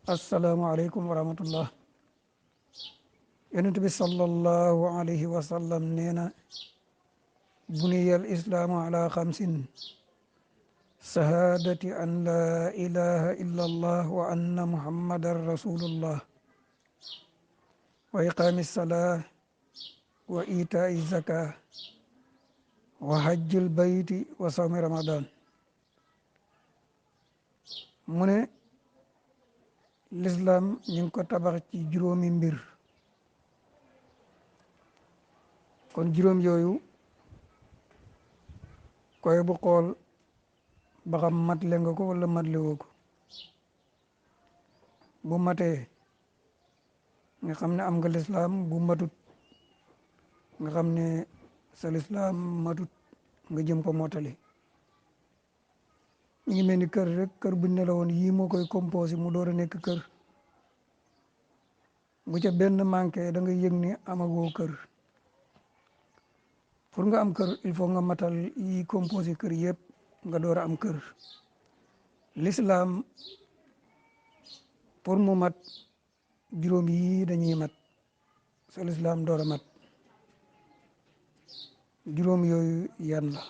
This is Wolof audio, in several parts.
asalaamualeykum wa rahmatullah. yonent bi sallallahu alayhi wa sallam nee na buniyal islaamu ala xamsin shahadati an la ilaha illa allah wa anna muhammadan rasulullah wa iqaami salaa wa itaai zaka wa hajjul bayti wa sawmi ramadan. mu ne lislaam ñu ngi ko tabax ci juróomi mbir, kon juróom yooyu koy bu xool ba xam matle nga ko wala matle woo ko. bu matee nga xam ne am nga lislaam, bu matut nga xam ne sa lislaam matut nga jëm ko mottali. ñu ngi mel ni kër rek, kër buñ ne la woon yii moo koy composé mu door a nekk kër. bu ca benn manqué da nga yëg ni amagoo kër. pour nga am kër il faut nga matal yi composé kër yëpp nga door a am kër. lislaam pour mu mat juróom yi dañuy mat sa lislaam door a mat. juróom yooyu yan la?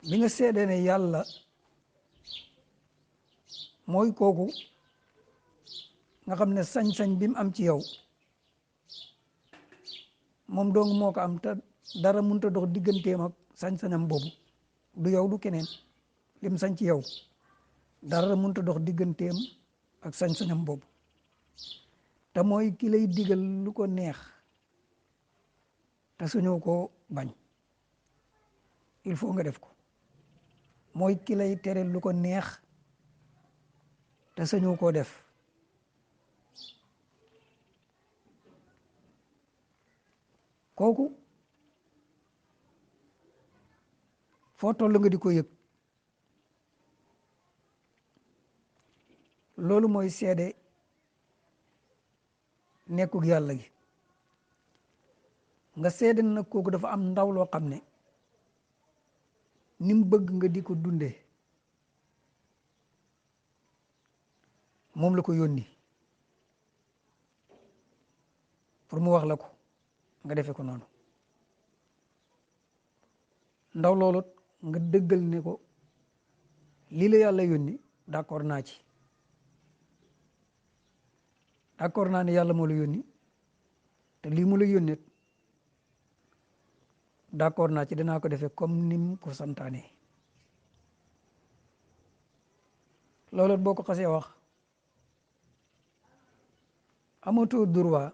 bi nga seedee ne yàlla mooy kooku nga xam ne sañ-sañ bi mu am ci yow moom dong moo ko am, te dara mënut a dox digganteem ak sañ-sañam boobu. du yow du keneen, lim sañ ci yow dara mënut a dox digganteem ak sañ-sañam boobu. te mooy ki lay digal lu ko neex te suñoo ko bañ, il faut nga def ko. mooy ki lay tere lu ko neex te sañoo koo def. kooku foo toll nga di ko yëg. loolu mooy seede nekkug yàlla gi. nga seede nag kooku dafa am ndaw loo xam ne ni mu bëgg nga di ko dundee moom la ko yónni pour mu wax la ko nga defee ko noonu. ndaw loolu nga dëggal ne ko lii la yàlla yónni d'accord naa ci. d'accord naa ne yàlla moo la yónni te lii mu la yónnee d'accord naa ci, danaa ko defee comme nim ko santaane. loolu boo ko xasee wax amatoo droit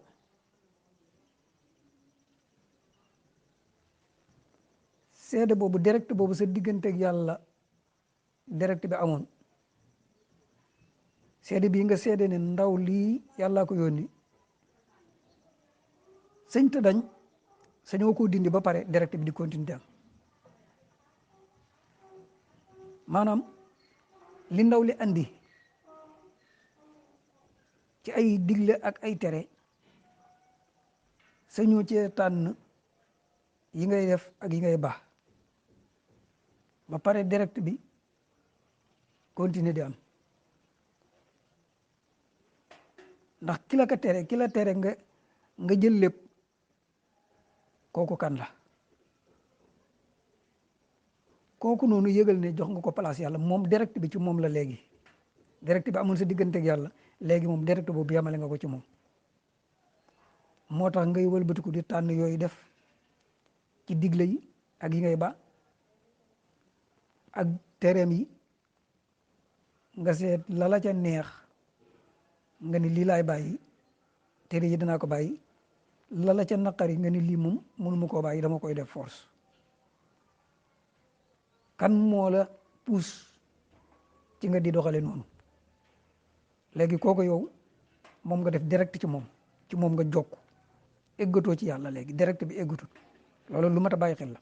seede boobu direct boobu sa diggante ak yàlla direct bi amoon. seede bii nga seede ne ndaw lii yàllaa ko yónni sëñ te dañ sañoo ko dindi ba pare direct bi di continuer am. maanaam li ndaw li andi ci ay digle ak ay tere sañoo cee tànn yi ngay def ak yi ngay baax ba pare direct bi continuer di am. ndax ki la ko tere nga jël lépp kooku kan la? kooku noonu yëgal ne jox nga ko place yàlla. moom direct bi ci moom la léegi. direct bi amul sa diggante ak yàlla léegi moom direct boobu yamale nga ko ci moom. moo tax ngay wëlbatiku di tànn yooyu def ci digle yi ak yi ngay ba ak tereem yi nga seet lala ca neex nga ni lii laay bàyyi, tere yi danaa ko bàyyi. lala ca naqari nga ni lii moom mënuma koo bàyyi, dama koy def force. kan moo la pousse ci nga di doxale noonu? léegi kooku yow moom nga def direct ci moom nga jokk eggatoo ci yàlla. léegi direct bi eggatut. loolu lu mat a bàyyi xel la.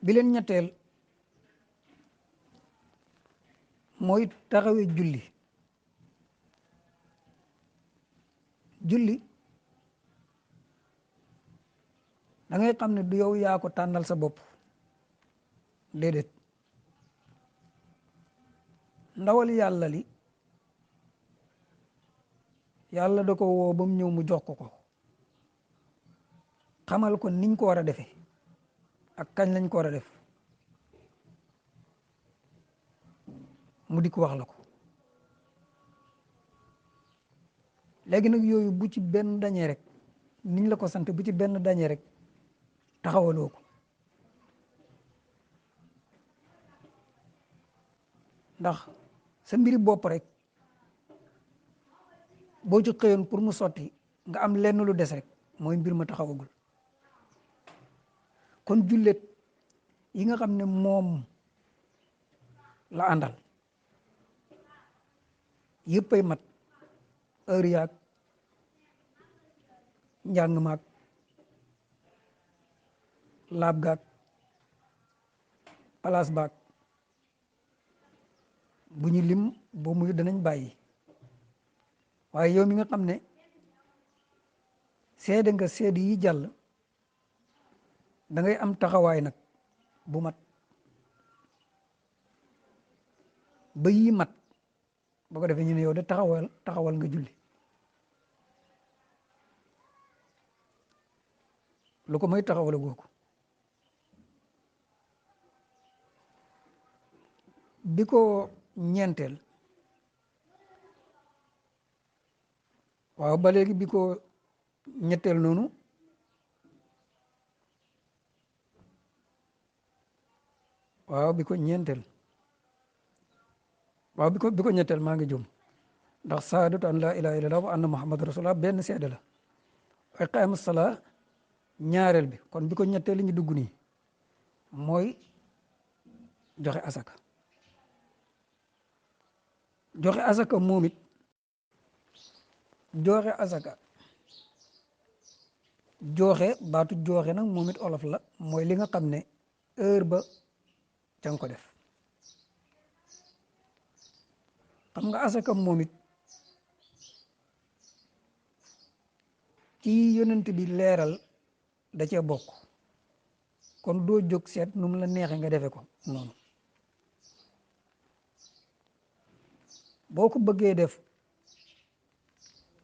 bi leen ñetteel mooy taxawee julli. julli da ngay xam ne du yow yaa ko tànnal sa bopp, déedéet ndawal yàlla li yàlla da ko woo ba mu ñëw mu jox ko xamal ko niñ ko war a defee ak kañ lañ ko war a def mu di ko wax la ko léegi nag yooyu bu ci benn dañee rek niñ la ko sant bu ci benn dañee rek taxawaloo ko ndax sa mbiri bopp rek boo ci xëyoon pour mu sotti nga am lenn lu des rek mooy mbir ma taxawagul kon jullit yi nga xam ne moom la àndal yëppay mat heure yaag njàng maag laab gaag place baag bu ñu lim boo muy danañ bàyyi waaye yow mi nga xam ne seede nga seede yi jàll da ngay am taxawaay nag bu mat ba yi mat boo ko defee ñu ne yow de taxawal nga julli lu ko may taxawal googu bi ko ñeenteel waaw ba léegi bi ko ñetteel noonu waaw bi ko ñeenteel waaw bi ko ñetteel maa ngi jum ndax saadatu an laa ilaha illallah wa anna muhammad rasulullah benn seede la wa iqaamu salaa ñaareel bi kon bi ko ñetteel li ñu dugg nii mooy joxe asaka joxe asaka moom it joxe asaka joxe baatu joxe nag moom it olof la mooy li nga xam ne heure ba ca nga ko def xam nga asaka moom it ci yonent bi leeral da cee bokk kon doo jóg seet nu mu la neexee nga defe ko noonu boo ko bëggee def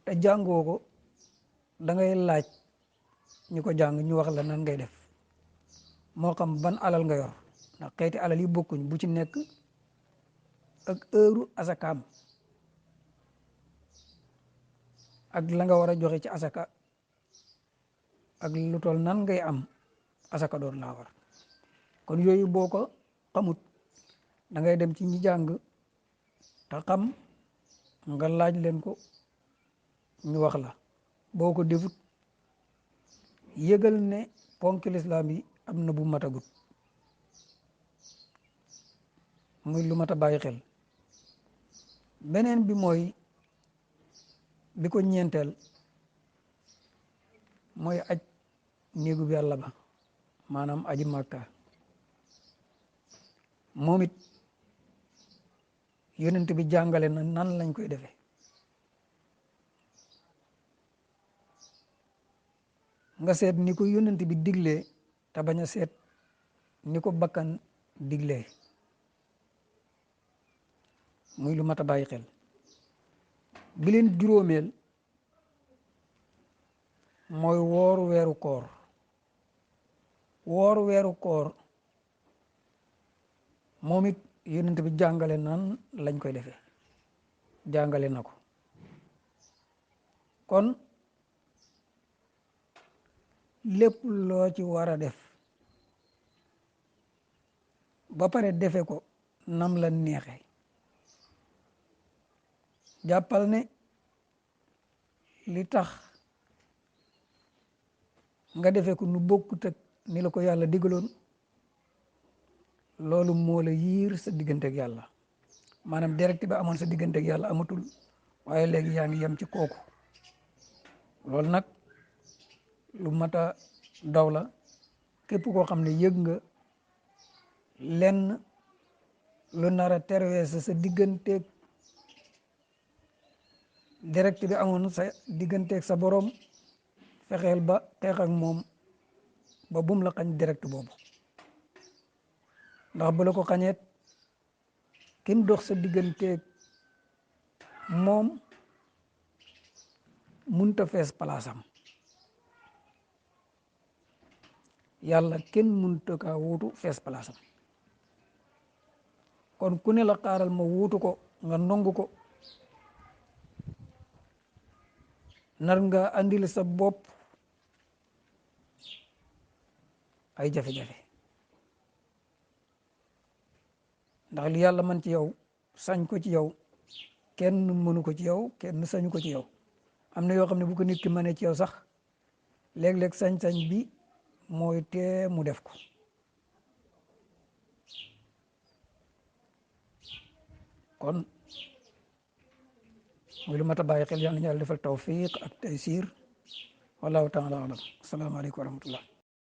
te jàngoo ko da ngay laaj ñu ko jàng ñu wax la nan ngay def moo xam ban alal nga yor ndax xeeti alal yi bokkuñ bu ci nekk ak heure asakaam ak la nga war a joxe ci asaka ak lu tol nan ngay am asaka doon laa war kon yooyu boo ko xamut da ngay dem ci ñi jàng te xam nga laaj leen ko ñu wax la boo ko defut yëgal ne ponk lislaam yi am na bu matagut muy lu mat a bàyyi xel beneen bi mooy bi ko ñeenteel mooy aj néegu bi yàlla ba maanaam aji màkka moom it yonent bi jàngale na nan lañ koy defee nga seet ni ko yonent bi diglee te bañ a seet ni ko bakkan diglee muy lu mat a bàyyi xel bi leen juróomeel mooy wooru weeru koor wooru weeru koor moom it yonent bi jàngale nan lañ koy defee jàngale na ko kon lépp loo ci war a def ba pare defe ko nam la neexe jàppal ne li tax nga defe ko nu bokkut ak ni la ko yàlla digaloon loolu moo la yiir sa diggante ak yàlla maanaam direct bi amoon sa diggante ak yàlla amatul waaye léegi yaa ngi yem ci kooku loolu nag lu mat a daw la képp koo xam ne yëg nga lenn lu nar a terwees sa digganteeg direct bi amoon sa digganteeg sa borom fexeel ba xeex ak moom ba bum la xañ direct boobu ndax bu la ko xañeet kim dox sa digganteeg moom munta fees palaasam yàlla kenn munta kaa wuutu fees palaasam kon ku ne la xaaral ma wuutu ko nga nongu ko nar nga andil sa bopp ay jafe-jafe ndax li yàlla man ci yow sañ ko ci yow kenn mënu ko ci yow kenn sañu ko ci yow am na yoo xam ne bu ko nit ki mënee ci yow sax léeg-léeg sañ-sañ bi mooy tee mu def ko kon muy lu mat a bàyyi xel yàlla na yàlla defal tawfiq ak taysir wallahu taala alam asalaamaaleykum wa rahmatullah